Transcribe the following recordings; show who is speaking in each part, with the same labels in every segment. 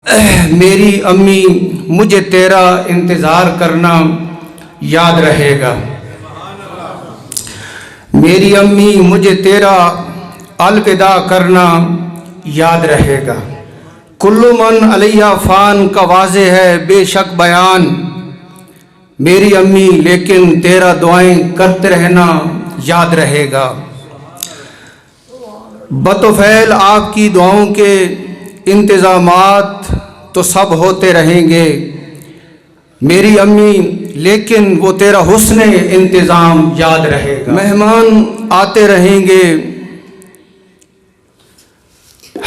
Speaker 1: میری امی مجھے تیرا انتظار کرنا یاد رہے گا. میری امی مجھے تیرا الوداع کرنا یاد رہے گا. کل من علیہ فان کا واضح ہے بے شک بیان. میری امی لیکن تیرا دعائیں کرتے رہنا یاد رہے گا. بطفیل آپ کی دعاؤں کے انتظامات تو سب ہوتے رہیں گے. میری امی لیکن وہ تیرا حسن انتظام یاد رہے گا. مہمان آتے رہیں گے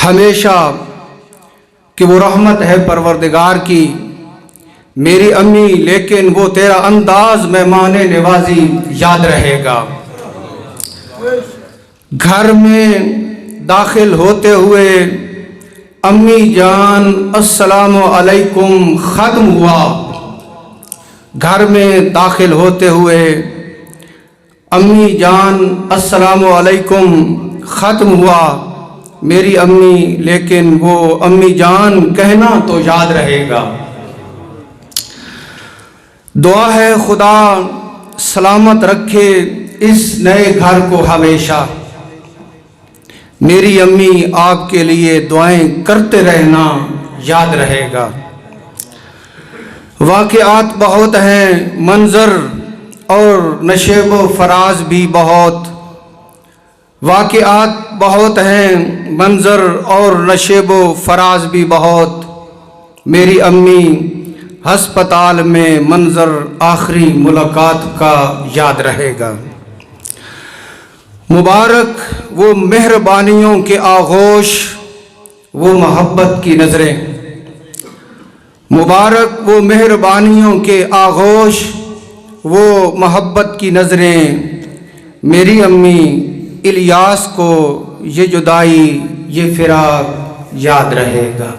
Speaker 1: ہمیشہ کہ وہ رحمت ہے پروردگار کی. میری امی لیکن وہ تیرا انداز مہمان نوازی یاد رہے گا. گھر میں داخل ہوتے ہوئے امی جان السلام علیکم ختم ہوا. گھر میں داخل ہوتے ہوئے امی جان السلام علیکم ختم ہوا. میری امی لیکن وہ امی جان کہنا تو یاد رہے گا. دعا ہے خدا سلامت رکھے اس نئے گھر کو ہمیشہ. میری امی آپ کے لیے دعائیں کرتے رہنا یاد رہے گا. واقعات بہت ہیں منظر اور نشیب و فراز بھی بہت. واقعات بہت ہیں منظر اور نشیب و فراز بھی بہت. میری امی ہسپتال میں منظر آخری ملاقات کا یاد رہے گا. مبارک وہ مہربانیوں کے آغوش وہ محبت کی نظریں. مبارک وہ مہربانیوں کے آغوش وہ محبت کی نظریں. میری امی الیاس کو یہ جدائی یہ فراق یاد رہے گا.